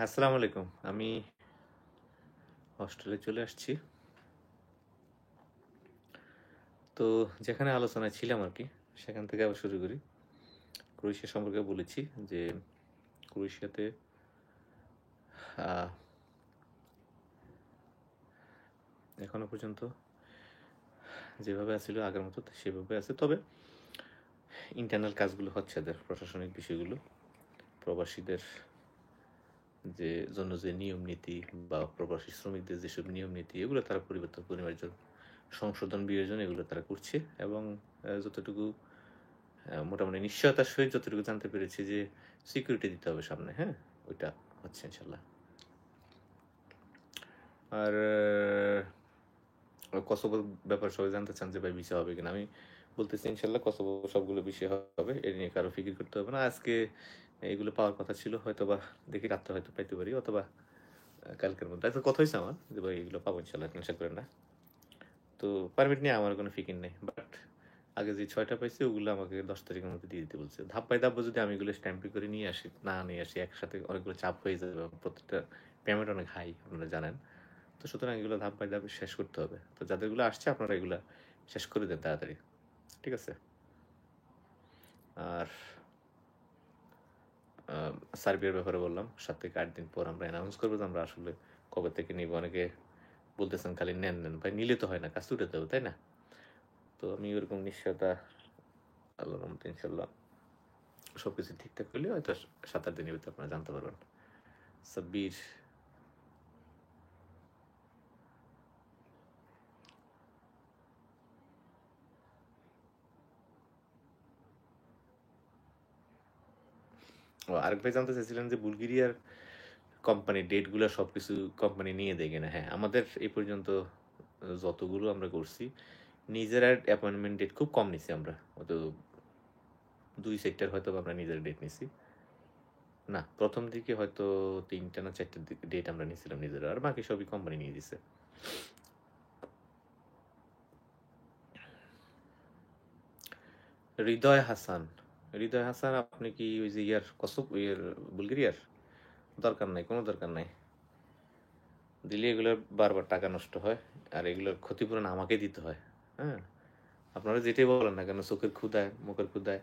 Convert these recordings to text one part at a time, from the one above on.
আসসালামু আলাইকুম। আমি হস্টেলে চলে আসছি। তো যেখানে আলোচনায় ছিলাম আরকি, সেখান থেকে আবার শুরু করি। ক্রোয়েশিয়া সম্পর্কে বলেছি যে, ক্রোয়েশিয়াতে আ এখনো পর্যন্ত যেভাবে আছিল আগের মতো সেভাবে আছে। তবে ইন্টারনাল কাজগুলো হচ্ছে এদের, প্রশাসনিক বিষয়গুলো। প্রবাসীদের জন্য যে নিয়ম নীতি বা প্রবাসী শ্রমিকদের যেসব নিয়ম নীতি, এগুলো তারা পরিবর্তন, পরিমার্জন, সংশোধন, বিয়োজন এগুলো তারা করছে। এবং যতটুকু মোটামুটি নিশ্চয়তার সহিত যতটুকু জানতে পেরেছি যে সিকিউরিটি দিতে হবে সামনে, হ্যাঁ? ওইটা হচ্ছে ইনশাল্লাহ। আর কসোভোর ব্যাপারে সবাই জানতে চান যে ভাই ভিসা হবে কিনা। আমি বলতেছি ইনশাল্লাহ কসোভো সবগুলো বিষয় হবে, এ নিয়ে কারো ফিকির করতে হবে না। আজকে এগুলো পাওয়ার কথা ছিল, হয়তো বা দেখি রাত্রে হয়তো পাইতে পারি, অথবা কালকের মধ্যে। আজকে কথা হয়েছে আমার যে ভাই এগুলো পাবো ইনশাল্লাহ, টেনশন করেন না। তো পারমিট নিয়ে আমার কোনো ফিকির নেই, বাট আগে যে 6টা পাইছি ওগুলো আমাকে 10 তারিখের মধ্যে দিয়ে দিতে বলছে। ধাপ বাই ধাপ যদি আমি এগুলো স্ট্যাম্পি করে নিয়ে আসি, না নিয়ে আসি, একসাথে অনেকগুলো চাপ হয়ে যাবে এবং প্রত্যেকটা পেমেন্ট অনেক হাই, আপনারা জানেন। তো সুতরাং এগুলো ধাপ বাই ধাপ শেষ করতে হবে। তো যাদেরগুলো আসছে আপনারা এগুলো শেষ করে দেন তাড়াতাড়ি, ঠিক আছে? আর সার্বিয়ার ব্যাপারে বললাম, 7 থেকে 8 দিন পর আমরা অ্যানাউন্স করবো যে আমরা আসলে কবে থেকে নিব। অনেকে বলতেছেন খালি নেন নেন, ভাই নিলে তো হয় না, কাজ উঠে দেবো, তাই না? তো আমি ওরকম নিশ্চয়তা, আল্লাহর রহমতে ইনশাল্লাহ সবকিছু ঠিকঠাক করলে হয়তো 7-8 দিনের ভিতরে আপনারা জানতে পারবেন। সাব্বির ও আরেক ভাই জানতে চাইছিলেন যে বুলগেরিয়ার কোম্পানি ডেটগুলো সবকিছু কোম্পানি নিয়ে দেয় কিনা। হ্যাঁ, আমাদের এই পর্যন্ত যতগুলো আমরা করছি, নিজের অ্যাপয়েন্টমেন্ট ডেট খুব কম নিছি আমরা। হয়তো 2 সেক্টর হয়তো আমরা নিজের ডেট নিছি। না, প্রথম দিকে হয়তো 3টা না 4টা ডেট আমরা নিয়েছিলাম নিজেরা, আর বাকি সবই কোম্পানি নিয়ে দিছে। হৃদয় হাসান, হৃদয় হাসান, আপনি কি ওই যে বুলগেরিয়ার? দরকার নাই, কোনো দরকার নাই। দিলে এগুলোর বারবার টাকা নষ্ট হয়, আর এগুলোর ক্ষতিপূরণ আমাকে দিতে হয়। হ্যাঁ, আপনারা যেটাই বলেন না কেন, চোখের ক্ষুদায়, মুখের ক্ষুদায়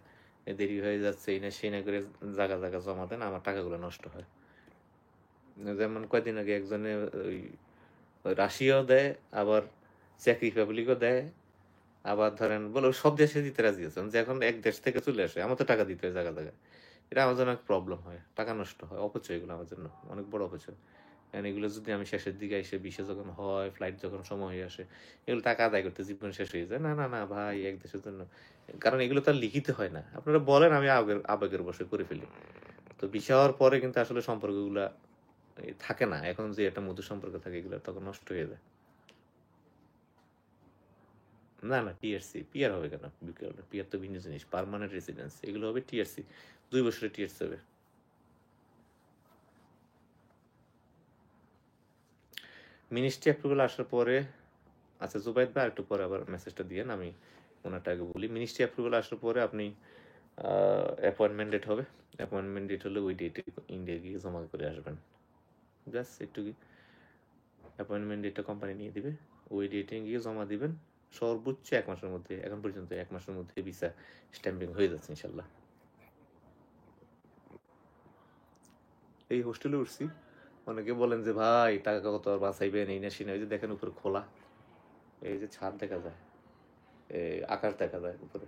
দেরি হয়ে যাচ্ছে, এই না সেই না করে জায়গা জায়গা জমা দেন, আমার টাকাগুলো নষ্ট হয়। যেমন কয়দিন আগে একজনে ওই রাশিয়াও দেয়, আবার চেক রিপাবলিকও দেয়, আবার ধরেন বলে সব দেশে দিতে রাজি আছেন, যে এখন এক দেশ থেকে চলে আসে, আমার তো টাকা দিতে হয় জায়গা জায়গায়। এটা আমার জন্য প্রবলেম হয়, টাকা নষ্ট হয়, অপচয়, এগুলো আমার জন্য অনেক বড় অপচয়। কারণ এগুলো যদি আমি শেষের দিকে এসে বিশে যখন হয়, ফ্লাইট যখন সময় হয়ে আসে, এগুলো টাকা আদায় করতে জীবন শেষ হয়ে যায়। না না না ভাই, এক দেশের জন্য। কারণ এগুলো তো আর লিখিত হয় না, আপনারা বলেন, আমি আবেগের আবেগের বসে করে ফেলি। তো বিষয় হওয়ার পরে কিন্তু আসলে সম্পর্কগুলা থাকে না। এখন যে একটা মধুর সম্পর্ক থাকে, এগুলো তখন নষ্ট হয়ে যায়। না না, টিআরসি পিআর হবে কেন? পিআর তো ভিন্ন জিনিস, পার্মানেন্ট রেসিডেন্স। এগুলো হবে টিআরসি, 2 বছরের টিআরসি হবে। মিনিস্ট্রি অ্যাপ্রুভাল আসার পরে, আচ্ছা জুবাইদ ভাই একটু পরে আবার মেসেজটা দিয়েন, আমি ওনারটা আগে বলি। মিনিস্ট্রি অ্যাপ্রুভাল আসার পরে আপনি অ্যাপয়েন্টমেন্ট ডেট হবে। অ্যাপয়েন্টমেন্ট ডেট হলে ওই ডেটে ইন্ডিয়া গিয়ে জমা করে আসবেন। জাস্ট একটু কি, অ্যাপয়েন্টমেন্ট ডেটটা কোম্পানি নিয়ে দিবে, ওই ডেটে গিয়ে জমা দিবেন। সর্বোচ্চ 1 মাসের মধ্যে, এখন পর্যন্ত 1 মাসের মধ্যে ভিসা স্ট্যাম্পিং হয়ে যাচ্ছে ইনশাল্লাহ। এই হোস্টেলে উঠছি, অনেকে বলেন যে ভাই টাকা কত আর বাঁচাইবেন, এই না সেই না। ওই যে দেখেন উপরে খোলা, এই যে ছাদ দেখা যায়, এই আকাশ দেখা যায় উপরে।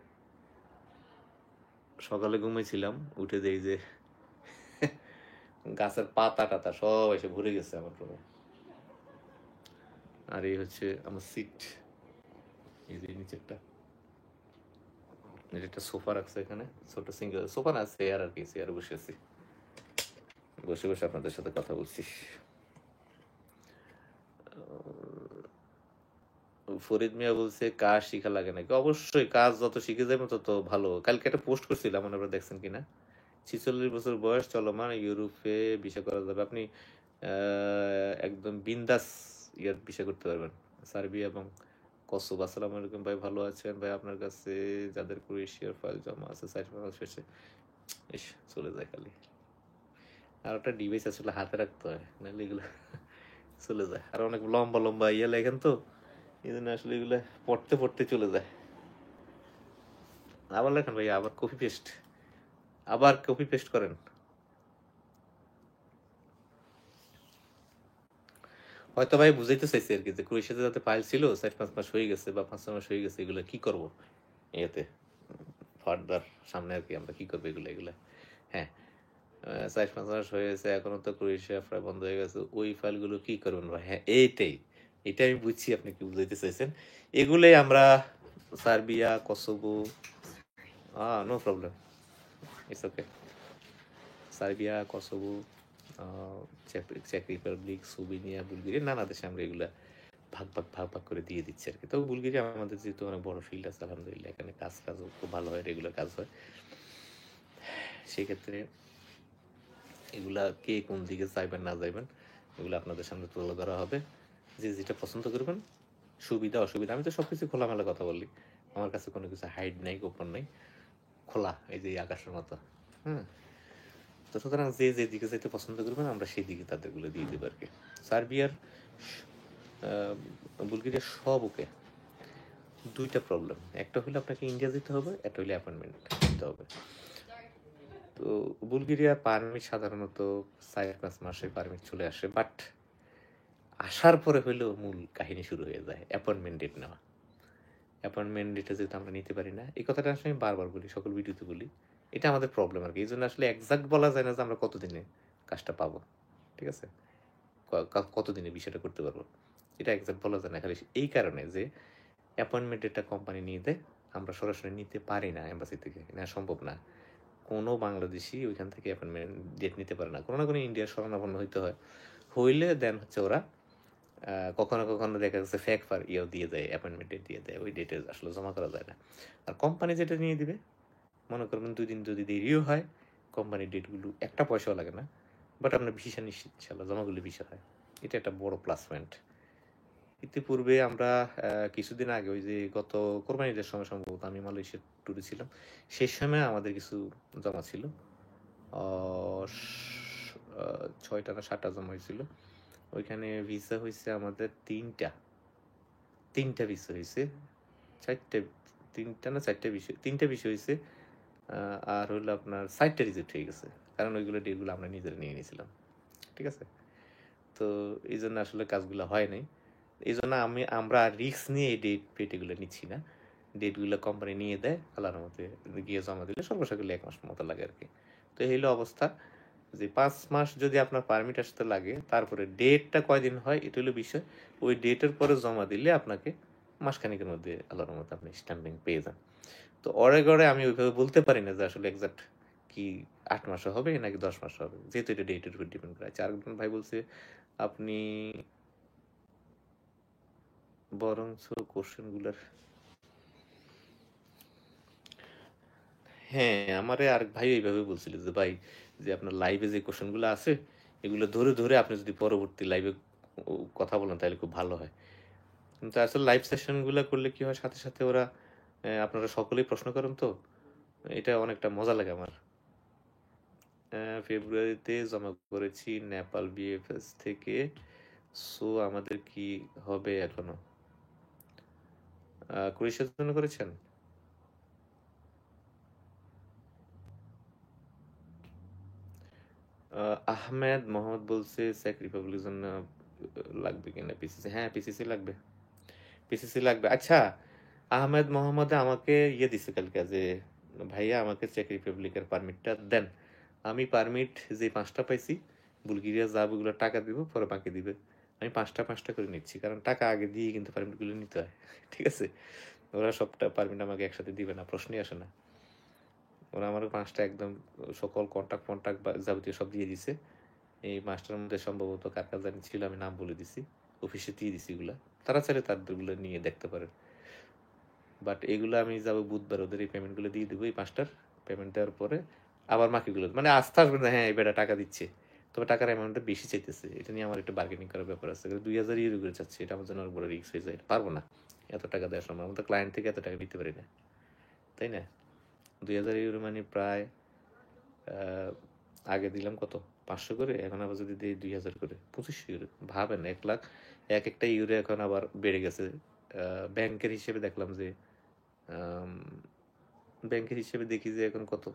সকালে ঘুমাইছিলাম, উঠে দেই যে গাছের পাতা টাতা সব এসে ভরে গেছে আমার রুমে। আর এই হচ্ছে আমার সিট, এই যে নিচেরটা, একটা সোফা রাখছে এখানে, ছোট সিঙ্গেল সোফা না, চেয়ার আর কি, চেয়ারে বসে আছি, বসে বসে আপনাদের সাথে কথা বলছি। ফরিদ মিয়া বলছে কাজ শিখা লাগে নাকি? অবশ্যই, কাজ যত শিখে যাবে তত ভালো। কালকে একটা পোস্ট করছিলাম, মনে করে দেখছেন কিনা। 46 বছর বয়স, চলমান, ইউরোপে ভিসা করা যাবে। আপনি একদম বিন্দাস ইয়ার ভিসা করতে পারবেন, সার্বিয়া এবং কসোভো। আসসালামু আলাইকুম ভাই, ভালো আছেন ভাই? আপনার কাছে যাদের ক্রোয়েশিয়ার ফাইল জমা আছে 4 মাস শেষে, ইস চলে যায় খালি। আর একটা ডিভাইস আসলে হাতে রাখতে হয়, নাহলে এগুলো চলে যায়। আর অনেক লম্বা লম্বা ইয়ে লেখেন তো, এই জন্য আসলে এগুলো পড়তে পড়তে চলে যায়। আবার লেখেন ভাই, আবার কপি পেস্ট, আবার কপি পেস্ট করেন। হয়তো ভাই বুঝাইতে চাইছে আর কি, যে ক্রোয়েশিয়াতে যাতে ফাইল ছিল 4-5 মাস হয়ে গেছে বা 5-6 মাস হয়ে গেছে, এগুলো কি করব এতে ফার্দার সামনে আর কি, আমরা কি করবো এগুলো এগুলো। হ্যাঁ, 4-5 মাস হয়ে গেছে, এখনো তো ক্রোয়েশিয়া প্রায় বন্ধ হয়ে গেছে, ওই ফাইলগুলো কি করবেন ভাই? হ্যাঁ, এইটাই, এটা আমি বুঝছি আপনি কি বুঝাইতে চাইছেন। এগুলোই আমরা Serbia, Kosovo, no problem, it's okay, Serbia, Kosovo, চেক রিপাবলিক, সুবিনিয়া, বুলগেরিয়া, নানা দেশে আমরা এগুলা ভাগ ভাগ ভাগ ভাগ করে দিয়ে দিচ্ছে আর কি। তবে বুলগেরিয়া আমাদের যেহেতু অনেক বড় ফিল্ড আছে আলহামদুলিল্লাহ, এখানে কাজও খুব ভালো হয়, রেগুলার কাজ হয়, সেক্ষেত্রে এগুলা কে কোন দিকে যাইবেন না যাইবেন এগুলো আপনাদের সামনে তুলে ধরা হবে। যে যেটা পছন্দ করবেন, সুবিধা অসুবিধা, আমি তো সব কিছু খোলামেলা কথা বলি, আমার কাছে কোনো কিছু হাইড নাই, গোপন নাই, খোলা, এই যে আকাশের মতো। হুম, তো সুতরাং যে যে দিকে যেতে পছন্দ করবেন আমরা সেই দিকে তাদেরগুলো দিয়ে দেবো আর কি। সার্বিয়ার, বুলগেরিয়ার সব ওকে। দুইটা প্রবলেম, একটা হলে আপনাকে ইন্ডিয়া যেতে হবে, একটা হলে অ্যাপয়েন্টমেন্ট নিতে হবে। তো বুলগেরিয়া পারমিট সাধারণত 4-5 মাসে পারমিট চলে আসে, বাট আসার পরে হইলেও মূল কাহিনী শুরু হয়ে যায় অ্যাপয়েন্টমেন্ট ডেট নেওয়া। অ্যাপয়েন্টমেন্ট ডেটে যেহেতু আমরা নিতে পারি না, এই কথাটা আসলে আমি বারবার বলি, সকল ভিডিওতে বলি, এটা আমাদের প্রবলেম আর কি। এই জন্য আসলে একজাক্ট বলা যায় না যে আমরা কতদিনে কাজটা পাবো, ঠিক আছে, কতদিনে বিষয়টা করতে পারবো, এটা একজাক্ট বলা যায় না, খালি এই কারণে যে অ্যাপয়েন্টমেন্ট ডেটটা কোম্পানি নিয়ে দেয়, আমরা সরাসরি নিতে পারি না, এম্বাসি থেকে নেওয়া সম্ভব না। কোনো বাংলাদেশি ওইখান থেকে অ্যাপয়েন্টমেন্ট ডেট নিতে পারে না, কোনো না কোনো ইন্ডিয়ার শরণাপন্ন হইতে হয়, হইলে দেন হচ্ছে ওরা কখনো কখনো দেখা যাচ্ছে ফেক ফার ইয়েও দিয়ে দেয়, অ্যাপয়েন্টমেন্ট ডেট দিয়ে দেয়, ওই ডেটে আসলে জমা করা যায় না। আর কোম্পানি যেটা নিয়ে দিবে, মনে করবেন 2 দিন যদি দেরিও হয়, কোম্পানির ডেটগুলো একটা পয়সাও লাগে না, বাট আপনার ভিসা নিশ্চিত ইনশাল্লাহ জমা করলে ভিসা হয়, এটা একটা বড় প্লাস পয়েন্ট। ইতিপূর্বে আমরা কিছুদিন আগে, ওই যে গত কোরবানি ঈদের সময় সম্ভবত আমি মালয়েশিয়া ট্যুরে ছিলাম, সেই সময় আমাদের কিছু জমা ছিল, 6টা না 7টা জমা হয়েছিল। ওইখানে ভিসা হয়েছে আমাদের তিনটা ভিসা হয়েছে, 4টে, 3টা না 4টে বিষয়, 3টে বিষয় হয়েছে, আর হলো আপনার 4টে রিজেক্ট হয়ে গেছে, কারণ ওইগুলো ডেটগুলো আমরা নিজেরা নিয়ে নিয়েছিলাম, ঠিক আছে। তো এই জন্য আসলে কাজগুলো হয় নাই, এই জন্য আমরা রিস্ক নিয়ে এই ডেট পেট এগুলো নিচ্ছি না, ডেটগুলো কোম্পানি নিয়ে দেয়, আল্লাহর মতে গিয়ে জমা দিলে সর্বশেষ 1 মাস মতো লাগে আর কি। তো এই হলো অবস্থা, যে 5 মাস যদি আপনার পারমিট আসতে লাগে, তারপরে ডেটটা কয়দিন হয় এটা হলো বিষয়, ওই ডেটের পরে জমা দিলে আপনাকে মাসখানেকের মধ্যে আল্লাহর মতো আপনি স্ট্যাম্পিং পেয়ে যান। তো অরে গড়ে আমি ওইভাবে বলতে পারি না যে আসলে এক্সাক্ট কি 8 মাসে হবে নাকি 10 মাসে হবে, যেহেতু এটা ডেটের উপর ডিপেন্ড করে। আরেকজন ভাই বলছে আপনি বরঞ্চ কোশ্চেনগুলার, হ্যাঁ, আমারে আরেক ভাই এইভাবে বলছিল যে ভাই, যে আপনার লাইভে যে কোশ্চেনগুলো আছে এগুলো ধরে ধরে আপনি যদি পরবর্তী লাইভে কথা বলেন তাহলে খুব ভালো হয়। কিন্তু আসলে লাইভ সেশনগুলো করলে কি হয়, সাথে সাথে ওরা আপনারা সকলেই প্রশ্ন করেন, তো এটা অনেকটা মজা লাগে আমার। ফেব্রুয়ারিতে জমা করেছি নেপাল বিএফএস থেকে, সো আমাদের কি হবে এখনো? ক্রোয়েশিয়ার জন্য করেছেন? আহমেদ মোহাম্মদ বলছে চেক রিপাবলিকের জন্য লাগবে কিনা পিসিসি, হ্যাঁ পিসিসি লাগবে, পিসিসি লাগবে। আচ্ছা, আহমেদ মোহাম্মদ আমাকে ইয়ে দিছে কালকে, যে ভাইয়া আমাকে চেক রিপাবলিকের পারমিটটা দেন, আমি পারমিট যে 5টা পাইছি বুলগেরিয়া যাব, ওগুলো টাকা দিব, পরে বাকি দিবে, আমি 5টা 5টা করে নিচ্ছি, কারণ টাকা আগে দিয়ে কিন্তু পারমিটগুলো নিতে হয়, ঠিক আছে। ওরা সবটা পারমিট আমাকে একসাথে দিবে না, প্রশ্নই আসে না। ওরা আমার 5টা একদম সকল কন্টাক্ট ফন্টাক্ট বা যাবতীয় সব দিয়ে দিছে। এই মাসটার মধ্যে সম্ভবত কার কার জানি ছিল, আমি নাম বলে দিছি, অফিসে দিয়ে দিছি এগুলা, তারা চাইলে তাদেরগুলো নিয়ে দেখতে পারে। বাট এগুলো আমি যাবো বুধবার, ওদের এই পেমেন্টগুলো দিয়ে দেবো, এই 5টার পেমেন্ট দেওয়ার পরে আবার বাকিগুলো, মানে আস্থা আসবে না, হ্যাঁ এবার টাকা দিচ্ছে, তবে টাকার অ্যামাউন্টটা বেশি চাইতেছে, এটা নিয়ে আমার একটু বার্গেনিং করার ব্যাপার আছে, 2000 ইউরো করে চাচ্ছে, এটা আমার জন্য অনেক বড় রিস্ক হয়ে যায়, পারবো না এত টাকা দেওয়ার সময়, আমরা তো ক্লায়েন্ট থেকে এত টাকা নিতে পারি না, তাই না। 2000 ইউরো মানে প্রায় আগে দিলাম কত, 500 করে, এখন আবার যদি দেই 2000 করে, 2500 ইউরো। ভাবেন 1 লাখ, একটা ইউরো এখন আবার বেড়ে গেছে। ব্যাংকের হিসেবে দেখলাম যে আম ব্যাংকের হিসেবে দেখি যে এখন কত?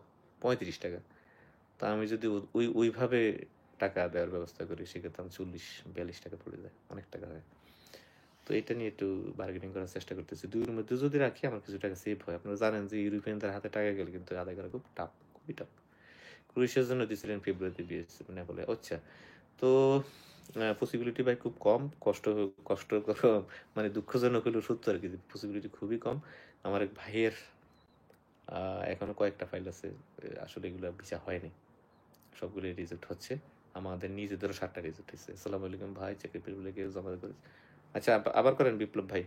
35 টাকা। তা আমি যদি ওইভাবে টাকা দেওয়ার ব্যবস্থা করি, সেক্ষেত্রে আমার 40-42 টাকা পড়ে যায়। অনেক টাকা হয়। তো এটা নিয়ে একটু বার্গেনিং করার চেষ্টা করতেছি। 2 এর মধ্যে যদি রাখি আমার কিছু টাকা সেভ হয়। আপনারা জানেন যে ইউরোপিয়ানদের হাতে টাকা গেলে কিন্তু আদায় করা খুব টাফ, খুবই টাফ। ক্রোয়েশিয়ার জন্য দিয়েছিলেন ফেব্রুয়ারিতে বিএস নেপোলে। আচ্ছা, তো পসিবিলিটি ভাই খুব কম। কষ্টকর মানে দুঃখজনক হলেও সত্য আরকি, যে পসিবিলিটি খুবই কম। আমার এক ভাইয়ের এখনো কয়েকটা ফাইল আছে। আসলে এগুলো ভিসা হয়নি। সবগুলোই রিজেক্ট হচ্ছে। আমাদের নিজেদেরও 7 টা রিজেক্ট হইছে। আসসালামু আলাইকুম ভাই, চাকরি পেলে কেউ জমা করেছে। আচ্ছা, আবার করেন বিপ্লব ভাই।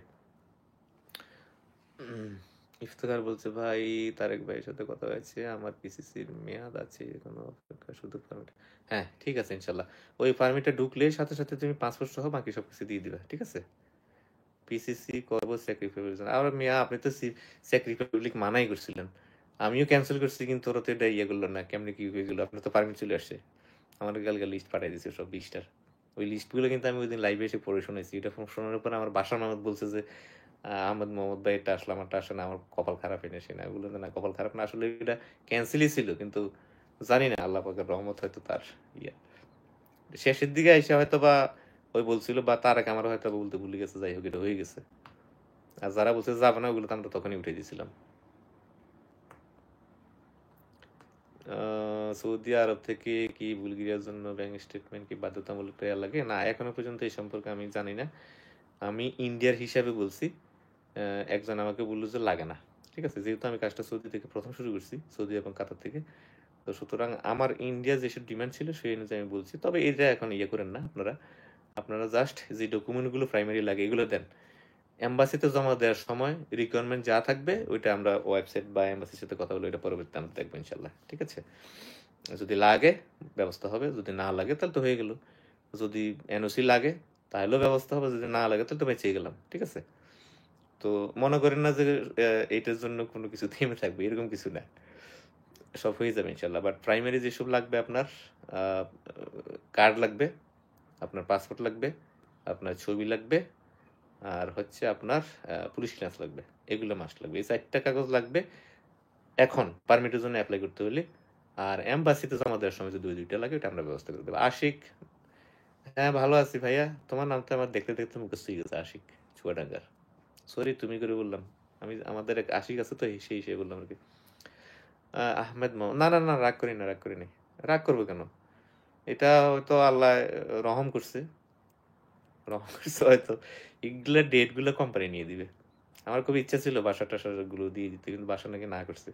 ইফতেখার বলছে, ভাই তারেক ভাইয়ের সাথে কথা হয়েছে, আমার পিসিসির মেয়াদ আছে এখনো অপেক্ষা, শুধু পারমিট। হ্যাঁ ঠিক আছে, ইনশাল্লাহ। ওই পারমিটটা ঢুকলে সাথে সাথে তুমি পাসপোর্ট সহ বাকি সব কিছু দিয়ে দিবা, ঠিক আছে? পিসিসি করবো স্যাক্রিফাইস। আর মিয়া, আপনি তো স্যাক্রিফাইস মানাই করছিলেন, আমিও ক্যান্সেল করছি, কিন্তু ওরা তো এটা ইয়ে করলো না। কেমনি কি হয়ে গেলো? আপনার তো পারমিট চলে আসছে। আমার কালকে লিস্ট পাঠিয়ে দিয়েছে সব 20টার। ওই লিস্টগুলো কিন্তু আমি ওই দিন লাইভে এসে পড়ে শুনেছি। এটা শোনার পর আমার বাসার মামদ বলছে যে আহমদ মোহাম্মদ ভাই এটা আসলে আমারটা আসে না, আমার কপাল খারাপ এনেছে না। ওগুলো না, কপাল খারাপ না, আসলে এটা ক্যান্সেলই ছিল, কিন্তু জানি না, আল্লাহ পাকের রহমত হয়তো তার ইয়া শেষের দিকে এসে হয়তো বা ওই বলছিল, বা তার আগে আমার হয়তো বলতে ভুলে গেছে। যাই হোক, এটা হয়ে গেছে। আর যারা বলছে যাবে না, ওগুলো তো আমরা তখনই উঠে দিয়েছিলাম। সৌদি আরব থেকে কি বুলগেরিয়ার জন্য ব্যাংক স্টেটমেন্ট কি বাধ্যতামূলক দেওয়া লাগে? না, এখনো পর্যন্ত এই সম্পর্কে আমি জানি না। আমি ইন্ডিয়ার হিসাবে বলছি। একজন আমাকে বললো যে লাগে না। ঠিক আছে, যেহেতু আমি কাজটা সৌদি থেকে প্রথম শুরু করছি, সৌদি এবং কাতার থেকে, তো সুতরাং আমার ইন্ডিয়া যেসব ডিমান্ড ছিল সেই অনুযায়ী আমি বলছি। তবে এটা এখন ইয়ে করেন না আপনারা, জাস্ট যে ডকুমেন্টগুলো প্রাইমারি লাগে এগুলো দেন। এম্বাসিতে জমা দেওয়ার সময় রিকোয়ারমেন্ট যা থাকবে ওইটা আমরা ওয়েবসাইট বা এম্বাসির সাথে কথা বলে এটা পরবর্তীতে আমরা দেখবো ইনশাল্লাহ, ঠিক আছে? যদি লাগে ব্যবস্থা হবে, যদি না লাগে তাহলে তো হয়ে গেল। যদি এনওসি লাগে তাহলেও ব্যবস্থা হবে, যদি না লাগে তাহলে তো বেঁচে গেলাম, ঠিক আছে? তো মনে করেন না যে এইটার জন্য কোনো কিছু থেমে থাকবে, এরকম কিছু না। সব হয়ে যাবে ইনশাল্লাহ। বাট প্রাইমারি যেসব লাগবে, আপনার কার্ড লাগবে, আপনার পাসপোর্ট লাগবে, আপনার ছবি লাগবে, আর হচ্ছে আপনার পুলিশ ক্লিয়ারেন্স লাগবে। এগুলো মাস্ট লাগবে, এই 4টা কাগজ লাগবে এখন পারমিটের জন্য অ্যাপ্লাই করতে হলে। আর এম্বাসিতে জমা দেওয়ার সময় যদি 2টা লাগে, ওটা আমরা ব্যবস্থা করে দেবো। আশিক, হ্যাঁ ভালো আছি ভাইয়া। তোমার নামটা আমার দেখতে দেখতে মুখস্থ হয়ে গেছে, আশিক চুয়াডাঙ্গার। সরি তুমি করে বললাম। আমাদের এক আশিক আছে তো, সেই হিসেবে বললাম আর কি। আহমেদ না না না, রাগ করি না, রাগ করি নাই। রাগ করবো কেন? এটা হয়তো আল্লাহ রহম করছে, রহম করছে হয়তো। এগুলা ডেট গুলো কোম্পানি নিয়ে দিবে। আমার খুব ইচ্ছা ছিল বাসা টাসা গুলো দিয়ে দিতে, কিন্তু বাসা নাকি না করছে।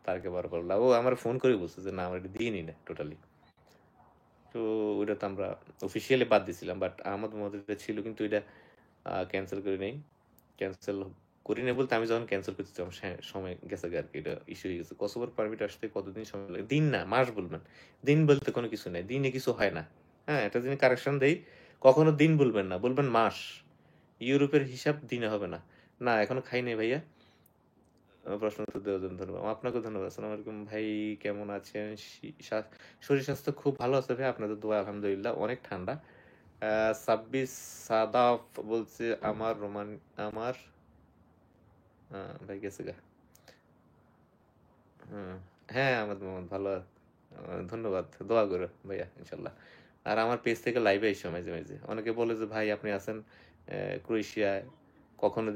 তারকে বার করলাম, ও আমার ফোন করে বলছে যে না, আমার এটা দিয়ে নি না টোটালি। তো ওইটা তো আমরা অফিসিয়ালি বাদ দিছিলাম, বাট আমাদের মধ্যে ছিল, কিন্তু এটা ক্যান্সেল করে নেই। ক্যান্সেল করি না বলতে, আমি যখন ক্যান্সেল করতে তখন সময় গেছে আর কি, এটা ইস্যু হয়ে গেছে। কসোভার পারমিট আসতে কতদিন সময় লাগে? দিন না, মাস বলবেন। দিন বলতে কোনো কিছু নেই, দিনে কিছু হয় না। হ্যাঁ, এটা যিনি কারেকশন দেই, কখনো দিন বলবেন না, বলবেন মাস। ইউরোপের হিসাব দিনে হবে না। না, এখনো খাই নাই ভাইয়া। প্রশ্ন উত্তর দেওয়ার জন্য ধন্যবাদ। আপনাকে ধন্যবাদ। আসসালামু আলাইকুম ভাই, কেমন আছেন? শরীর স্বাস্থ্য খুব ভালো আছে ভাই, আপনাদের দোয়া আলহামদুলিল্লাহ। অনেক ঠান্ডা। 26 সাদাফ বলছে আমার ভাই গেছে গা। হুম, হ্যাঁ আমার মোহাম্মদ ভালো ধন্যবাদ, দোয়া করো ভাইয়া ইনশাল্লাহ। আর আমার পেজ থেকে লাইভে এসো মাঝে মাঝে। অনেকে বলে যে ভাই আপনি আছেন ক্রোয়েশিয়ায়, কখনো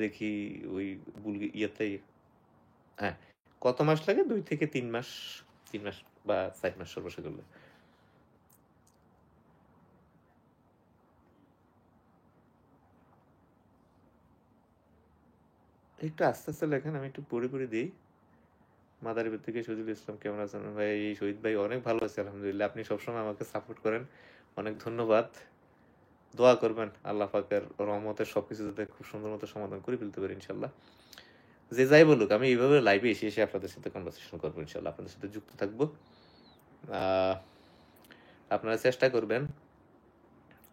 দেখি ওই ইয়েতে। হ্যাঁ, কত মাস লাগে? 2 থেকে 3 মাস। 3 মাস বা 4 মাস সর্বশেষ করলে। একটু আস্তে আস্তে লেখেন, আমি একটু পড়ে পড়ে দিই। মাদারীপুর থেকে শহীদুল ইসলাম, কেমন আছেন ভাই? শহীদ ভাই অনেক ভালো আছে আলহামদুলিল্লাহ। আপনি সবসময় আমাকে সাপোর্ট করেন, অনেক ধন্যবাদ। দোয়া করবেন আল্লাহ পাকের রহমতের সবকিছু যাতে খুব সুন্দর মতো সমাধান করে ফেলতে পারি ইনশাল্লাহ। যে যাই বলুক, আমি এইভাবে লাইভে এসে এসে আপনাদের সাথে কনভারসেশন করবো ইনশাল্লাহ, আপনাদের সাথে যুক্ত থাকবো। আহ, আপনারা চেষ্টা করবেন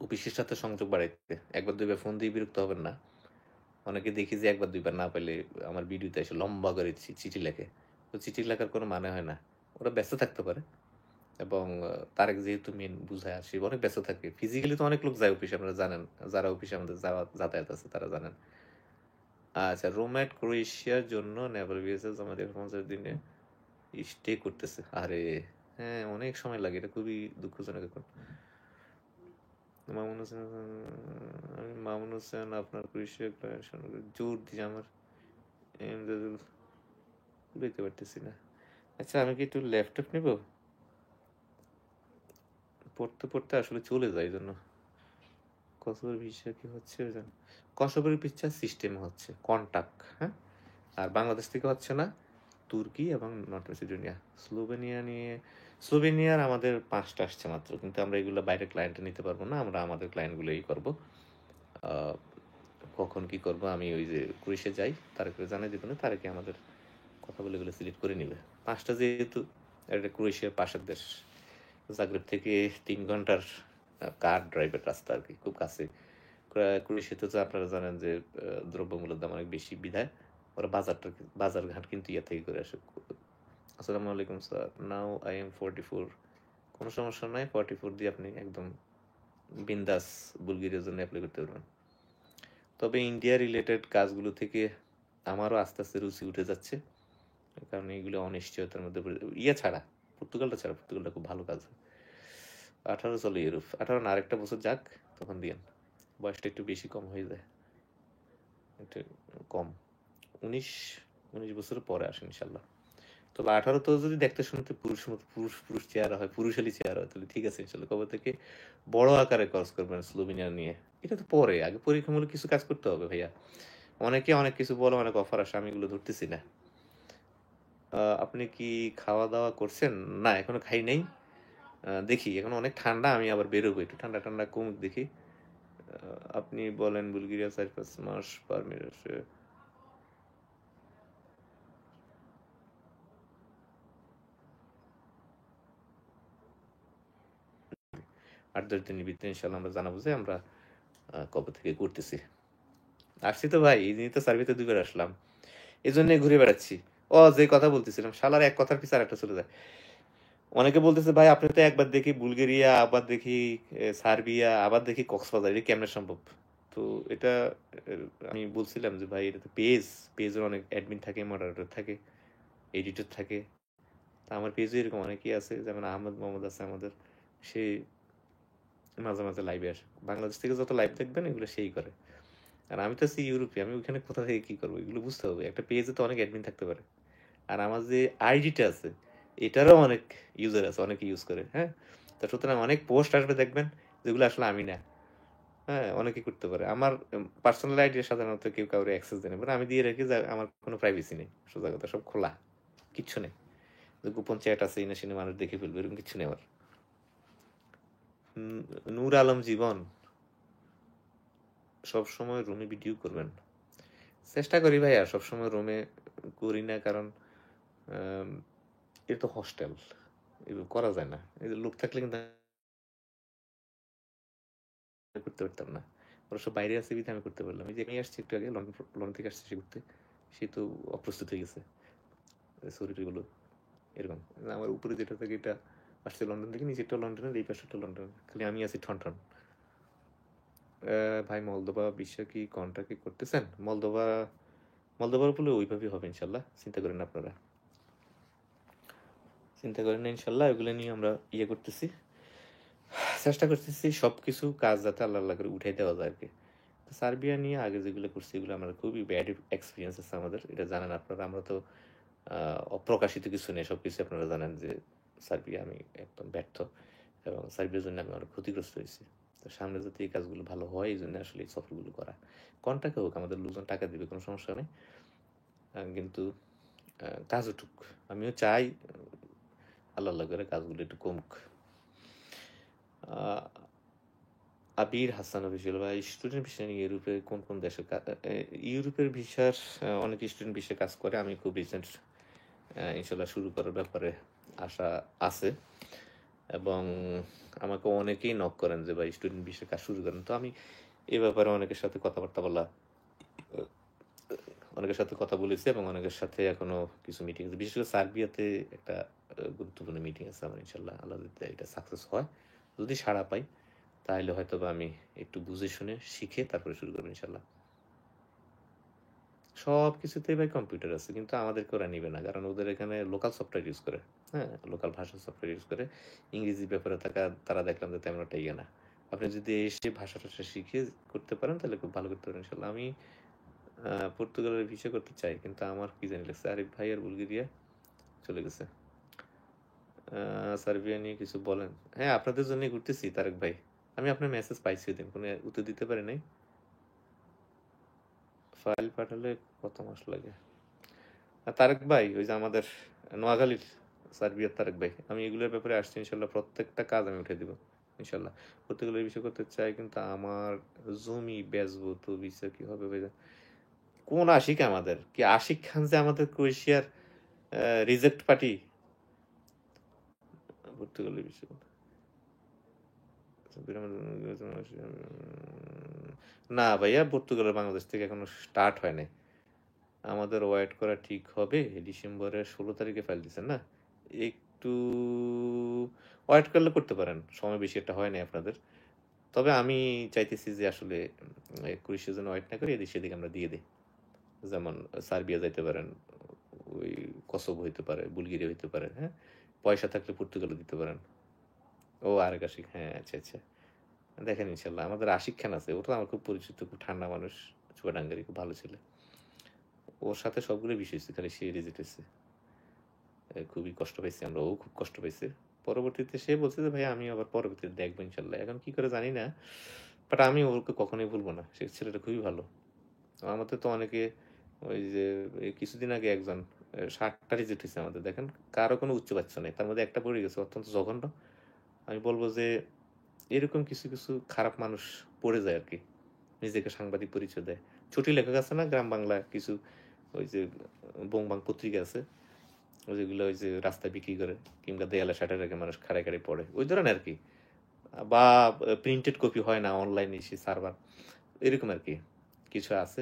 অফিসের সাথে সংযোগ বাড়াইতে। 1বার 2বার ফোন দিয়ে বিরক্ত হবেন না। অনেকে দেখি যে 1বার 2বার না পেলে আমার ভিডিওতে এসে লম্বা করে চিঠি লেখে। তো চিঠি লেখার কোনো মানে হয় না। ওরা ব্যস্ত থাকতে পারে, এবং তারেক যেহেতু মেন বুঝায় আসি, অনেক ব্যস্ত থাকে। ফিজিক্যালি তো অনেক লোক যায় অফিসে, আপনারা জানেন, যারা অফিসে আমাদের যাতায়াত আছে তারা জানেন। আচ্ছা, রোমেট ক্রোয়েশিয়ার জন্য নেভাল ভিএসএস আমাদের ৫০ দিনে স্টে করতেছে। আরে হ্যাঁ, অনেক সময় লাগে, এটা খুবই দুঃখজনক। এখন মামুন হোসেন, আমি মামুন হোসেন আপনার ক্রোয়েশিয়া জোর দিয়ে আমার এমদাদুল দেখতে পারতেছি না। আচ্ছা, আমি কি একটু ল্যাপটপ নেব? পড়তে পড়তে আসলে চলে যায়, এই জন্য। কসোভোর ভিসা কি হচ্ছে জানো? কসোভোর ভিসা সিস্টেম হচ্ছে কন্টাক্ট, হ্যাঁ, আর বাংলাদেশ থেকে হচ্ছে না, তুর্কি এবং নর্থ মেসিডোনিয়া। স্লোভেনিয়ার আমাদের 5টা আসছে মাত্র, কিন্তু আমরা এগুলো বাইরে ক্লায়েন্টে নিতে পারবো না, আমরা আমাদের ক্লায়েন্টগুলোই করবো। কখন কি করব আমি ওই যে ক্রোয়েশিয়া যাই, তারকে জানাই দেবো না, তারকে আমাদের কথা বলে এগুলো সিলেক্ট করে নিবে। 5টা যেহেতু, এটা ক্রোয়েশিয়ার পাশের দেশ, জাগ্রেব থেকে 3 ঘন্টার কার ড্রাইভের রাস্তা আর কি, খুব কাছে। ক্রোয়েশিয়াতে তো আপনারা জানেন যে দ্রব্যমূল্যের দাম অনেক বেশি বিধায় ওরা বাজার ঘাট কিন্তু ইয়ে থেকে করে আসে। আসসালামু আলাইকুম স্যার, নাও আই এম 44। কোনো সমস্যা নাই, 44 দিয়ে আপনি একদম বিন্দাস বুলগেরিয়ার জন্য অ্যাপ্লাই করতে পারবেন। তবে ইন্ডিয়া রিলেটেড কাজগুলো থেকে আমারও আস্তে আস্তে রুচি উঠে যাচ্ছে, কারণ এইগুলো অনিশ্চয়তার মধ্যে ছাড়া, পর্তুগালটা খুব ভালো কাজ। 18 চলে ইউরোপ, 18 না, আরেকটা বছর যাক, তখন দিয়েন। বয়সটা একটু বেশি কম হয়ে যায়, একটু কম, 19 বছরের পরে আসে ইনশাল্লাহ। তবে 18 তো যদি দেখতে শুনতে পুরুষ চেহারা হয়, পুরুষালী চেহারা হয়, তাহলে ঠিক আছে ইনশাল্লাহ। কবে থেকে বড় আকারে কাজ করবেন স্লোভেনিয়া নিয়ে, এটা তো পরে, আগে পরীক্ষামূলক কিছু কাজ করতে হবে ভাইয়া। অনেকে অনেক কিছু বলে, অনেক অফার আসে, আমি এগুলো ধরতেছি না। আপনি কি খাওয়া দাওয়া করছেন? না, এখনো খাই নাই। দেখি, এখন অনেক ঠান্ডা, আমি আবার বেরোবো, একটু ঠান্ডা ঠান্ডা কমুক দেখি। আপনি বলেন বুলগেরিয়া 4-5 মাস পারমিট আছে। 8-10 দিনের ভিতরে ইনশাল্লাহ আমরা জানাবো যে আমরা কবে থেকে করতেছি। আসছি তো ভাই, এই দিনই তো সার্ভিসে 2 বার আসলাম, এই জন্যই ঘুরে বেড়াচ্ছি। যে কথা বলতেছিলাম, শালার এক কথার পিছনে একটা চলে যায়। অনেকে বলতেছে ভাই আপনি তো একবার দেখি বুলগেরিয়া, আবার দেখি সার্বিয়া, আবার দেখি কক্সবাজার, এটা কেমনে সম্ভব? তো এটা আমি বলছিলাম যে ভাই, এটা তো পেজের অনেক অ্যাডমিন থাকে, মডারেটর থাকে, এডিটর থাকে। তা আমার পেজে এরকম অনেকেই আছে, যেমন আহমদ মোহাম্মদ আছে আমাদের, সে মাঝে মাঝে লাইভে আসে। বাংলাদেশ থেকে যত লাইভ দেখবেন এগুলো সেই করে। আর আমি তো আছি ইউরোপে, আমি ওখানে কোথা থেকে কি করবো, এগুলো বুঝতে হবে। একটা পেজে তো অনেক অ্যাডমিন থাকতে পারে, আর আমার যে আইডিটা আছে এটারও অনেক ইউজার আছে, অনেকে ইউজ করে, হ্যাঁ। তা সুতরাং অনেক পোস্ট আসবে দেখবেন, যেগুলো আসলে আমি না, হ্যাঁ, অনেকে করতে পারে। আমার পার্সোনাল আইডি সাধারণত কেউ কাউরে অ্যাক্সেস দেয় না, বাট আমি দিয়ে রাখি যে আমার কোনো প্রাইভেসি নেই, সোজা কথা, সব খোলা, কিচ্ছু নেই যে গোপন চ্যাট আছে ইনা সিনে মানুষ দেখে ফেলবে, এরকম কিচ্ছু নেই আমার। নূর আলম জীবন, সবসময় রুমে ভিডিও করবেন? চেষ্টা করি ভাইয়া, সবসময় রুমে করি না, কারণ এটা তো হস্টেল, এগুলো করা যায় না। এই যে লোক থাকলে কিন্তু আমি করতে পারতাম না, ওরা সব বাইরে আছে বিধে আমি করতে পারলাম। এই যে আমি আসছি একটু আগে, লন্ডন থেকে আসছি সে ঘুরতে, সে তো অপ্রস্তুত হয়ে গেছে, শরীরগুলো এরকম। আমার উপরে যেটা থাকে এটা আসছে লন্ডন থেকে, নিচেরটা লন্ডনের, এই পাশেরটা লন্ডন, খালি আমি আছি ঠন ঠন। ভাই মলদোভা বিশ্ব কি কন্ট্রাক্ট কি করতেছেন? মলদোভার উপরে ওইভাবেই হবে ইনশাল্লাহ, চিন্তা করেন না আপনারা, চিন্তা করেন না ইনশাল্লাহ। ওইগুলো নিয়ে আমরা ইয়ে করতেছি, চেষ্টা করতেছি সব কিছু কাজ যাতে আল্লাহ আল্লাহ করে উঠাই দেওয়া যায় আর কি। সার্বিয়া নিয়ে আগে যেগুলো করছি এগুলো আমার খুবই ব্যাড এক্সপিরিয়েন্স আছে আমাদের, এটা জানেন আপনারা। আমরা তো অপ্রকাশিত কিছু নেই, সব কিছু আপনারা জানেন যে সার্বিয়া আমি একদম ব্যর্থ, এবং সার্বিয়ার জন্য আমি অনেক ক্ষতিগ্রস্ত হয়েছি। তো সামনে যাতে এই কাজগুলো ভালো হয়, এই জন্য আসলে এই সফরগুলো করা। কন্টাক্টে হোক, আমাদের লোকজন টাকা দিবে, কোনো সমস্যা নেই, কিন্তু কাজ উঠুক। আমিও চাই আল্লাহ আল্লাহ করে কাজগুলো একটু কমুক। আবির হাসান অফিসিয়াল, বা স্টুডেন্ট ভিসা নিয়ে ইউরোপে কোন কোন দেশে ইউরোপের ভিসার অনেক স্টুডেন্ট ভিসা কাজ করে। আমি খুব রিসেন্ট ইনশাল্লাহ শুরু করার ব্যাপারে আশা আছে, এবং আমাকে অনেকেই নক করেন যে ভাই স্টুডেন্ট ভিসা কাজ শুরু করেন। তো আমি এ ব্যাপারে অনেকের সাথে কথাবার্তা বলা, অনেকের সাথে কথা বলেছি, এবং অনেকের সাথে এখনো কিছু মিটিং আছে। বিশেষ করে সার্বিয়াতে একটা গুরুত্বপূর্ণ মিটিং আছে আমার, ইনশাল্লাহ আল্লাহ যদি এটা সাকসেস হয়, যদি সাড়া পাই, তাহলে হয়তো বা আমি একটু বুঝে শুনে শিখে তারপরে শুরু করবো ইনশাল্লাহ। সব কিছুতেই ভাই কম্পিউটার আছে, কিন্তু আমাদেরকে ওরা নিবে না, কারণ ওদের এখানে লোকাল সফটওয়্যার ইউজ করে, হ্যাঁ, লোকাল ভাষার সফটওয়্যার ইউজ করে। ইংরেজি ব্যাপারে তারা দেখলাম যে তেমন একটা ইয়ে না। আপনি যদি এসে ভাষা টাষা শিখে করতে পারেন তাহলে খুব ভালো করতে পারেন ইনশাল্লাহ। আমি পর্তুগালের ভিসা করতে চাই, কিন্তু আমার কি জানি লাগছে আরিফ ভাই আর বুলগেরিয়া চলে গেছে। সার্বিয়া নিয়ে কিছু বলেন। হ্যাঁ, আপনাদের জন্য ঘুরতেছি তারেক ভাই। আমি আপনার মেসেজ পাইছি ওদিন, কোনো উত্তর দিতে পারি নাই। ফাইল পাঠালে কত মাস লাগে? তারেক ভাই, ওই যে আমাদের নোয়াখালীর সার্বিয়ার তারেক ভাই, আমি এগুলোর ব্যাপারে আসছি ইনশাল্লাহ। প্রত্যেকটা কাজ আমি উঠে দিব ইনশাল্লাহ। পর্তুগালের বিষয় করতে চাই, কিন্তু আমার জমি বেচবো, তো বিষয় কি হবে ভাই? কোন আশিক আমাদের? কি আশিক খান যে আমাদের ক্রোয়েশিয়ার রিজেক্ট পার্টি? পর্তুগালের বিষয় না ভাইয়া, পর্তুগালের বাংলাদেশ থেকে এখনো স্টার্ট হয় নাই। আমাদের ওয়েট করা ঠিক হবে। ডিসেম্বরের 16 তারিখে ফাইল দিচ্ছেন না? একটু ওয়েট করলে করতে পারেন, সময় বেশি একটা হয় নাই আপনাদের। তবে আমি চাইতেছি যে আসলে 21 জন ওয়েট না করে এদিক সেদিক আমরা দিয়ে দিই। যেমন সার্বিয়া যাইতে পারেন, ওই কসোভো হইতে পারে, বুলগেরিয়া হইতে পারে, হ্যাঁ। পয়সা থাকলে পর্তুগালও দিতে পারেন। ও আরেক আশিক, হ্যাঁ, আচ্ছা আচ্ছা। দেখেন ইনশাল্লাহ আমাদের আশিক খান আছে, ওটা আমার খুব পরিচিত, খুব ঠান্ডা মানুষ, চুয়াডাঙ্গারি, খুব ভালো ছেলে। ওর সাথে সবগুলো বিষয় হচ্ছে, খালি সে রিজেক্ট হয়েছে। খুবই কষ্ট পাইছি আমরা, ও খুব কষ্ট পাইছে। পরবর্তীতে সে বলছে যে ভাই আমি আবার পরবর্তীতে দেখবো ইনশাল্লাহ, এখন কি করে জানি না, বাট আমি ওকে কখনোই ভুলবো না। সে ছেলেটা খুবই ভালো। আমাদের তো অনেকে, ওই যে এই কিছুদিন আগে একজন 60টা রিজেক্ট হয়েছে আমাদের, দেখেন কারো কোনো উচ্চ বাচ্চা নেই, তার মধ্যে একটা পড়ে গেছে অত্যন্ত জঘন্য। আমি বলবো যে এরকম কিছু কিছু খারাপ মানুষ পড়ে যায় আর কি, নিজেকে সাংবাদিক পরিচয় দেয়। ছুটি লেখক আছে না গ্রাম বাংলা কিছু, ওই যে বংবাং পত্রিকা আছে, ওই যেগুলো ওই যে রাস্তায় বিক্রি করে, কিংবা দেয়ালে সাটে রেখে মানুষ খাড়ায় খাড়ায় পড়ে, ওই ধরনের আর কি। বা প্রিন্টেড কপি হয় না অনলাইনে এসে সার্ভার, এরকম আর কি কিছু আছে।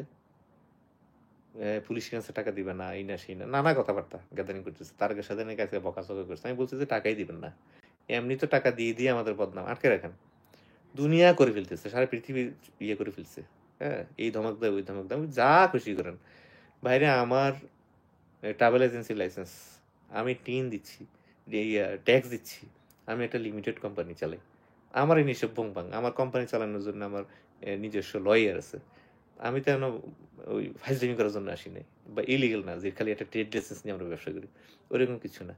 পুলিশ কাছে টাকা দিবে না, এই না সেই না, নানা কথাবার্তা গ্যাদারিং করতেছে, তার সাথে নাকি আজকে বকাঝকা করছে। আমি বলছি যে টাকাই দিবেন না, এমনি তো টাকা দিয়ে দিয়ে আমাদের বদনাম আটকে রাখেন। দুনিয়া করে ফেলতেছে, সারা পৃথিবী ইয়ে করে ফেলছে। হ্যাঁ, এই ধমক দেয়, ওই ধমক দেয়, যা খুশি করেন। বাইরে আমার ট্রাভেল এজেন্সি লাইসেন্স, আমি টিন দিচ্ছি, ট্যাক্স দিচ্ছি, আমি একটা লিমিটেড কোম্পানি চালাই। আমারই নিঃসব বংবাং, আমার কোম্পানি চালানোর জন্য আমার নিজস্ব লয়ার আছে। আমি তো এখনো ওই ফাইজলামি করার জন্য আসি নাই, বা ইলিগেল না যে খালি একটা ট্রেড লাইসেন্স নিয়ে আমরা ব্যবসা করি, ওরকম কিছু না।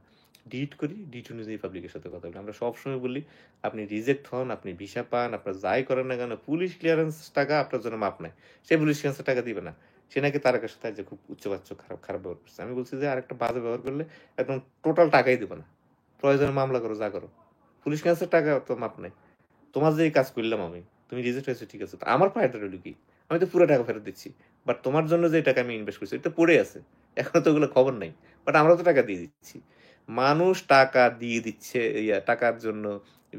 ডিট করি, ডিট অনুযায়ী পাবলিকের সাথে কথা বলি। আমরা সবসময় বলি আপনি রিজেক্ট হন, আপনি ভিসা পান, আপনার যাই করেন না কেন, পুলিশ ক্লিয়ারেন্স টাকা আপনার জন্য মাপ নেয়। সে পুলিশ ক্লিয়ারেন্সের টাকা দিবে না। সে নাকি তার সাথে যে খুব উচ্চবাচ্য খারাপ খারাপ ব্যবহার করছে। আমি বলছি যে আরেকটা বাজে ব্যবহার করলে একদম টোটাল টাকাই দিবে না, প্রয়োজনে মামলা করো, যা করো, পুলিশ ক্লিয়ারেন্সের টাকা তো মাপ নেই। তোমার যে এই কাজ করলাম আমি, তুমি রিজেক্ট হয়েছে ঠিক আছে, তো আমার ফায়দা রইল কি? আমি তো পুরো টাকা ফেরত দিচ্ছি, বাট তোমার জন্য যে টাকা আমি ইনভেস্ট করছি এটা পড়ে আছে, এখনো তো ওগুলো খবর নাই, বাট আমরা তো টাকা দিয়ে দিচ্ছি। মানুষ টাকা দিয়ে দিচ্ছে, টাকার জন্য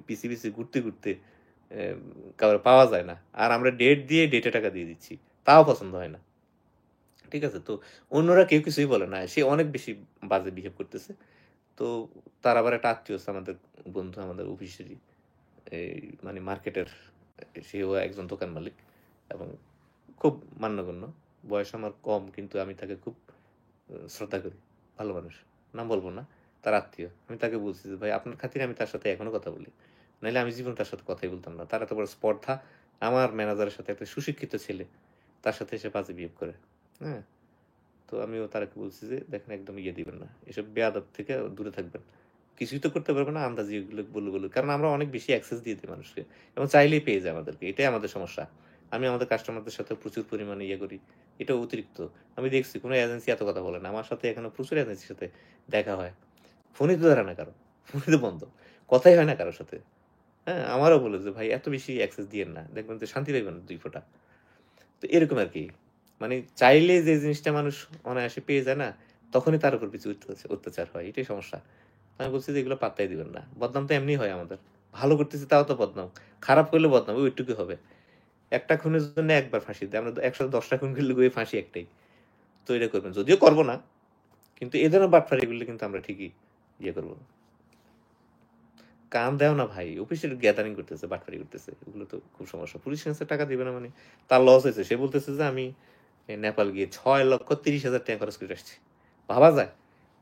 পিসি পিসি ঘুরতে ঘুরতে কারো পাওয়া যায় না, আর আমরা ডেট দিয়ে ডেটে টাকা দিয়ে দিচ্ছি, তাও পছন্দ হয় না। ঠিক আছে, তো অন্যরা কেউ কিছুই বলে না, সে অনেক বেশি বাজে বিহেভ করতেছে। তো তার আবার একটা আত্মীয় আছে আমাদের, বন্ধু আমাদের অফিসেরই, এই মানে মার্কেটের, সেও একজন দোকান মালিক এবং খুব মান্যগণ্য। বয়স আমার কম, কিন্তু আমি তাকে খুব শ্রদ্ধা করি, ভালো মানুষ, নাম বলবো না, তার আত্মীয়। আমি তাকে বলছি যে ভাই আপনার খাতিরে আমি তার সাথে এখনো কথা বলি, নাহলে আমি জীবন তার সাথে কথাই বলতাম না। তার এত বড় স্পর্ধা, আমার ম্যানেজারের সাথে একটা সুশিক্ষিত ছেলে, তার সাথে এসে বাজে বিহেভ করে। হ্যাঁ, তো আমিও তারাকে বলছি যে দেখেন একদম ইয়ে দিবেন না, এসব বেয়াদব থেকে দূরে থাকবেন। কিছুই তো করতে পারবে না, আন্দাজি এগুলো বলে বলে, কারণ আমরা অনেক বেশি অ্যাক্সেস দিয়ে দিই মানুষকে, এবং চাইলেই পেয়ে যায় আমাদেরকে, এটাই আমাদের সমস্যা। আমি আমাদের কাস্টমারদের সাথে প্রচুর পরিমাণে ইয়ে করি, এটা অতিরিক্ত। আমি দেখছি কোনো এজেন্সি এত কথা বলে না, আমার সাথে এখনো প্রচুর এজেন্সির সাথে দেখা হয়, ফোনই তো ধরে না কারো, ফোনই তো বন্ধ, কথাই হয় না কারোর সাথে। হ্যাঁ, আমারও বলে যে ভাই এত বেশি অ্যাক্সেস দিয়েন না, দেখবেন তো শান্তি পাইবেন দুই ফোঁটা। তো এরকম আর কি, মানে চাইলে যে জিনিসটা মানুষ অনায়াসে পেয়ে যায় না, তখনই তার উপর কিছু অত্যাচার হয়, এটাই সমস্যা। আমি বলছি যে এগুলো পাত্তাই দিবেন না, বদনাম তো এমনি হয় আমাদের, ভালো করতেছি তাও তো বদনাম, খারাপ করলে বদনাম ওইটুকু হবে। একটা খুনের জন্য একবার ফাঁসি দেয়, আমরা একসাথে 10টা খুন করলে ওই ফাঁসি একটাই। তো এটা করবেন, যদিও করবো না, কিন্তু এ ধরনের বাটফারিগুলো কিন্তু আমরা ঠিকই ইয়ে করবো। কাম দেও না ভাই, অফিসের গ্যাদারিং করতেছে, বাটপারি করতেছে, এগুলো তো খুব সমস্যা। পুলিশ কাছে টাকা দিবে না মানে তার লস হয়েছে। সে বলতেছে যে আমি নেপাল গিয়ে 6,30,000 টাকা খরচ করে আসছি। ভাবা যায়?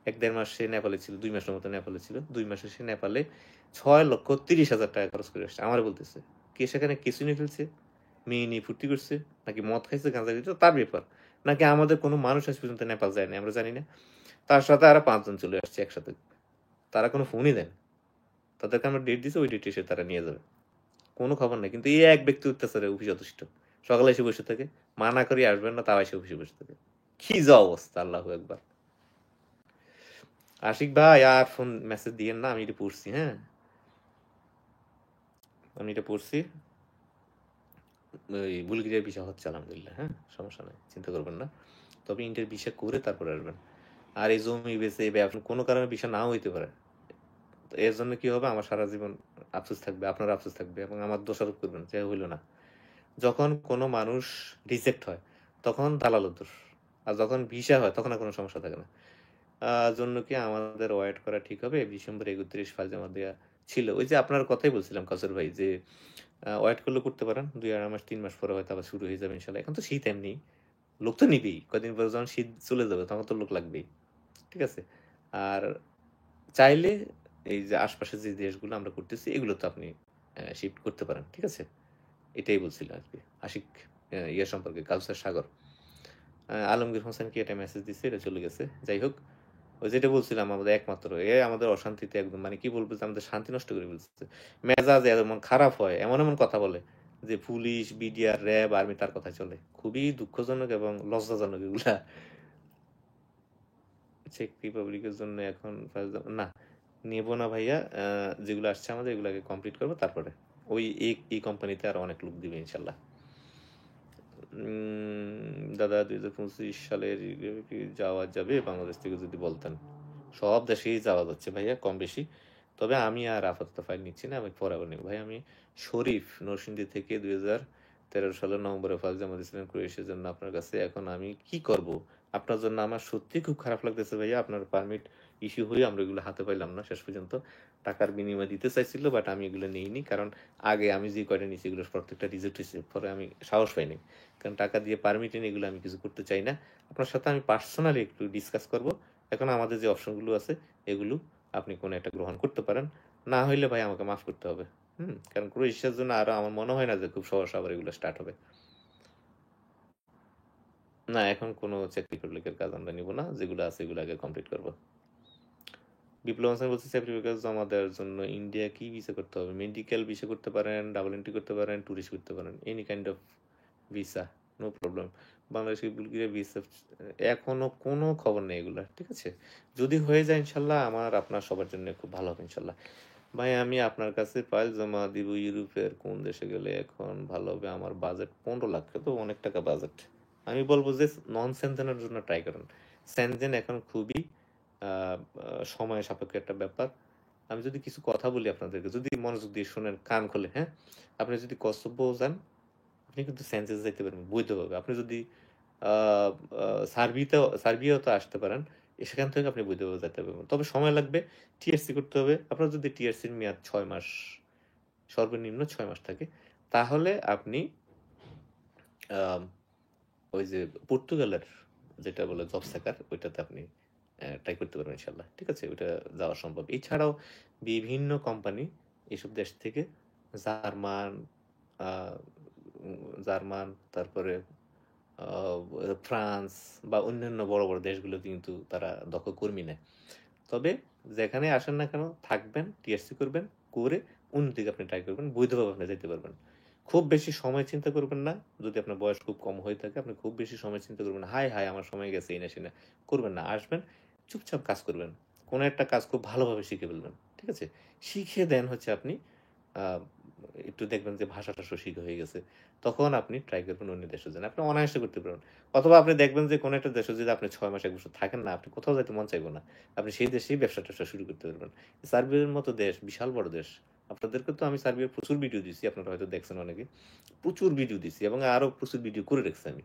1-1.5 মাস সে নেপালে ছিল, 2 মাসের মতো নেপালে ছিল। 2 মাসে সে নেপালে 6,30,000 টাকা খরচ করে আসছে। আমার বলতেছে কে সেখানে কিছু নিয়ে ফেলছে, মেয়ে নিয়ে ফুর্তি করছে, নাকি মদ খাইছে, গাঁজা খাইছে, তার ব্যাপার, নাকি আমাদের কোনো মানুষ আজ পর্যন্ত নেপাল যায়নি আমরা জানি না। তার সাথে আরো 5 জন চলে আসছে একসাথে, তারা কোনো ফোনই দেন। তাদেরকে আমরা ডেট দিছি, ওই ডেটে এসে তারা নিয়ে যাবে, কোনো খবর নেই। কিন্তু এই এক ব্যক্তি অত্যাচারে অফিস যথেষ্ট, সকালে এসে বসে থাকে, মানা করি আসবেন না, তাও এসে অফিসে বসে থাকে। কি যা অবস্থা, আল্লাহ একবার। আশিক ভাই আর ফোন মেসেজ দিয়েন না, আমি এটা পড়ছি। হ্যাঁ, আমি এটা পড়ছি। ওই বুলগেরিয়ার ভিসা হচ্ছে আলহামদুলিল্লাহ। হ্যাঁ, সমস্যা নাই, চিন্তা করবেন না। তবে ইন্টার ভিসা করে তারপরে আসবেন। আর এই জমি বেচে এই ব্যবসা কোনো কারণে ভিসা নাও হইতে পারে। তো এর জন্য কি হবে, আমার সারা জীবন আফসোস থাকবে, আপনার আফসোস থাকবে, এবং আমার দোষারোপ করবেন যে হইল না। যখন কোনো মানুষ রিজেক্ট হয় তখন দালালের দোষ, আর যখন ভিসা হয় তখন আর কোনো সমস্যা থাকে না। জন্য কি আমাদের ওয়েট করা ঠিক হবে। ডিসেম্বর 31 ফাইল জমা দেওয়া ছিল। ওই যে আপনার কথাই বলছিলাম কাসর ভাই, যে ওয়েট করলে করতে পারেন, 2-2.5 মাস 3 মাস পরে হয়তো আবার শুরু হয়ে যাবে ইনশাল্লাহ। এখন তো শীত এমনি, লোক তো নিবেই, কদিন পরে যখন শীত চলে যাবে তখন তো লোক লাগবেই। ঠিক আছে। আর চাইলে এই যে আশপাশের যে দেশগুলো আমরা করতেছি এগুলো তো আপনি শিফট করতে পারেন। ঠিক আছে, এটাই বলছিল আর কি আশিক। ইয়ে সম্পর্কে কাউসার সাগর, আলমগীর হোসেন কি একটা মেসেজ দিচ্ছে, এটা চলে গেছে। যাই হোক, ওই যেটা বলছিলাম, আমাদের একমাত্র আমাদের অশান্তিতে একদম মানে কি বলবো, যে আমাদের শান্তি নষ্ট করে ফেলছে। মেজাজ এমন খারাপ হয়, এমন এমন কথা বলে যে পুলিশ, বিডিআর, র্যাব, আর্মি তার কথা চলে। খুবই দুঃখজনক এবং লজ্জাজনক এগুলা। চেক রিপাবলিকের জন্য এখন না নেব না ভাইয়া। যেগুলো আসছে আমাদের এগুলোকে কমপ্লিট করবো, তারপরে ওই এই কোম্পানিতে আরো অনেক লোক দিবে ইনশাল্লাহ। দাদা 2025 সালের কি যাওয়া যাবে বাংলাদেশ থেকে যদি বলতেন। সব দেশেই যাওয়া যাচ্ছে ভাইয়া কম বেশি। তবে আমি আর আপাতত ফাইল নিচ্ছি না, আমি পরে আবার নেব ভাই। আমি শরীফ নরসিংদী থেকে 2013 সালের নভেম্বরে ফাইল জমা দিয়েছিলেন ক্রোয়েশিয়ার জন্য আপনার কাছে। এখন আমি কি করব? আপনার জন্য আমার সত্যি খুব খারাপ লাগতেছে ভাইয়া। আপনার পারমিট ইস্যু হয়ে আমরা এগুলো হাতে পাইলাম না শেষ পর্যন্ত। টাকার বিনিময়ে দিতে চাইছিল, বাট আমি এগুলো নিইনি, কারণ আগে আমি যে কয়টা নিয়েছি এগুলো প্রত্যেকটা রিজেক্ট হয়েছে, পরে আমি সাহস পাইনি। কারণ টাকা দিয়ে পারমিট এনে এগুলো আমি কিছু করতে চাই না। আপনার সাথে আমি পার্সোনালি একটু ডিসকাস করব। এখন আমাদের যে অপশনগুলো আছে এগুলো আপনি কোনো একটা গ্রহণ করতে পারেন। না হইলে ভাই আমাকে মাফ করতে হবে। কারণ ক্রোয়েশিয়ার জন্য আরো আমার মনে হয় না যে খুব সহজ আবার এগুলো স্টার্ট হবে। না, এখন কোনো চেক রিপাবলিকের কাজ আমরা নিব না, যেগুলো আছে এগুলো আগে কমপ্লিট করবো। বিপ্লব হোসেন বলছে সার্টিফিকেট জমা দেওয়ার জন্য ইন্ডিয়া কি ভিসা করতে হবে? মেডিকেল ভিসা করতে পারেন, ডাবল এন্ট্রি করতে পারেন, ট্যুরিস্ট করতে পারেন, any kind of visa, no problem. বাংলাদেশে বুলগেরিয়া ভিসা এখনো কোনো খবর নেই এগুলা। ঠিক আছে, যদি হয়ে যায় ইনশাল্লাহ আমার আপনার সবার জন্য খুব ভালো হবে ইনশাল্লাহ। ভাই আমি আপনার কাছে ফাইল জমা দিব, ইউরোপের কোন দেশে গেলে এখন ভালো হবে? আমার বাজেট 15 লাখ, তো অনেক টাকা বাজেট। আমি বলবো যে নন সেনজেনের জন্য ট্রাই করেন। সেনজেন এখন খুবই সময় সাপেক্ষ একটা ব্যাপার। আমি যদি কিছু কথা বলি আপনাদেরকে, যদি মনোযোগ দিয়ে শোনেন, কান খোলে, হ্যাঁ, আপনি যদি কসোভো যান আপনি কিন্তু সেন্সেস যাইতে পারবেন বৈধভাবে। আপনি যদি সার্বিয়াতে আসতে পারেন, সেখান থেকে আপনি বৈধভাবে যেতে পারবেন, তবে সময় লাগবে। টিআরসি করতে হবে। আপনার যদি টিআরসির মেয়াদ 6 মাস, সর্বনিম্ন 6 মাস থাকে, তাহলে আপনি আহ, ওই যে পর্তুগালের যেটা বলে জব সেকার, ওইটাতে আপনি ট্রাই করতে পারবেন ইনশাল্লাহ। ঠিক আছে, ওইটা যাওয়া সম্ভব। এছাড়াও বিভিন্ন কোম্পানি এসব দেশ থেকে, জার্মান, আহ, জার্মান, তারপরে ফ্রান্স বা অন্যান্য বড় বড় দেশগুলো কিন্তু তারা দক্ষ কর্মী নেয়। তবে যেখানে আসেন না কেন, থাকবেন, টিএসসি করবেন, করে অন্যদিকে আপনি ট্রাই করবেন, বৈধভাবে আপনি যেতে পারবেন। খুব বেশি সময় চিন্তা করবেন না। যদি আপনার বয়স খুব কম হয়ে থাকে, আপনি খুব বেশি সময় চিন্তা করবেন না, হাই হাই আমার সময় গেছে, এই না সে না করবেন না। আসবেন, চুপচাপ কাজ করবেন, কোনো একটা কাজ খুব ভালোভাবে শিখে ফেলবেন। ঠিক আছে, শিখে দেন হচ্ছে আপনি আহ, একটু দেখবেন যে ভাষা টাষা শিখে হয়ে গেছে, তখন আপনি ট্রাই করবেন অন্য দেশে যান, আপনি অনায়াসে করতে পারবেন। অথবা আপনি দেখবেন যে কোনো একটা দেশে যদি আপনি 6 মাস 1 বছর থাকেন না, আপনি কোথাও যেতে মন চাইবো না, আপনি সেই দেশেই ব্যবসা ট্যাবসা শুরু করতে পারবেন। সার্বিয়ার মতো দেশ বিশাল বড় দেশ। আপনাদেরকে তো আমি সার্বিয়ার প্রচুর ভিডিও দিচ্ছি, আপনারা হয়তো দেখছেন অনেকে। প্রচুর ভিডিও দিচ্ছি এবং আরো প্রচুর ভিডিও করে রেখেছি আমি।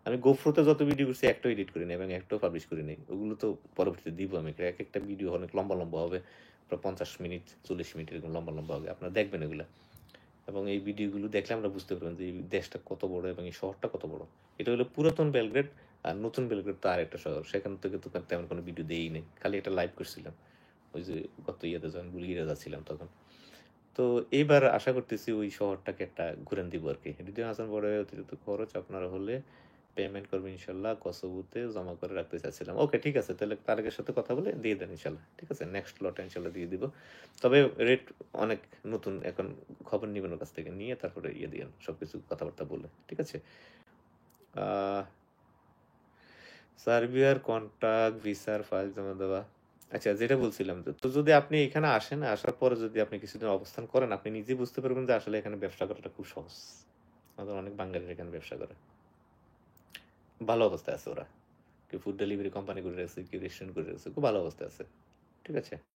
আমি গোপ্রোতে যত ভিডিও করছি একটাও এডিট করি নাই এবং একটাও পাবলিশ করি নাই। ওগুলো তো পরবর্তীতে দিব আমি। একেকটা ভিডিও অনেক লম্বা, লম্বা হবে। প্রায় ৫০ মিনিট, ৪০ মিনিট এরকম লম্বা, লম্বা হবে। আপনারা দেখবেন এগুলা। এবং এই ভিডিওগুলো দেখলে আমরা বুঝতে পারবেন যে এই দেশটা কত বড় এবং এই শহরটা কত বড়। এটা হলো পুরাতন বেলগ্রেড, আর নতুন বেলগ্রেড তো আরেকটা শহর। সেখান থেকে তো তেমন কোনো ভিডিও দেই নাই। খালি একটা লাইভ করছিলাম। ওই যে গত ইয়াতে যখন বুলগেরিয়া যাচ্ছিলাম তখন। তো এইবার আশা করতেছি ওই শহরটাকে একটা ঘুরান দিব আরকি। হৃদয় হাসান বড় অতিরিক্ত খরচ আপনারা হলে পেমেন্ট করবেন ইনশাল্লাহ। কসোভোতে জমা করে রাখতে চাচ্ছিলাম। ওকে, ঠিক আছে। তাহলে তারেকের সাথে কথা বলে দিয়ে দেন ইনশাল্লাহ। ঠিক আছে? নেক্সট লটে ইনশাল্লাহ দিয়ে দিব। তবে রেট অনেক নতুন, এখন খবর নিবেন ওর কাছ থেকে, নিয়ে তারপরে ইয়ে দিয়েন সবকিছু কথাবার্তা বলে। ঠিক আছে? আহ সার্বিয়ার কন্ট্রাক্ট, ভিসার ফাইল জমা দেওয়া। আচ্ছা, যেটা বলছিলাম, তো যদি আপনি এখানে আসেন, আসার পরে যদি আপনি কিছুদিন অবস্থান করেন, আপনি নিজেই বুঝতে পারবেন যে আসলে এখানে ব্যবসা করাটা খুব সহজ। আমাদের অনেক বাঙালির এখানে ব্যবসা করে। ভালো অবস্থায় আছে ওরা। কেউ ফুড ডেলিভারি কোম্পানি করে রাখছে, কেউ রেস্টুরেন্ট করে রাখছে। খুব ভালো অবস্থায় আছে। ঠিক আছে?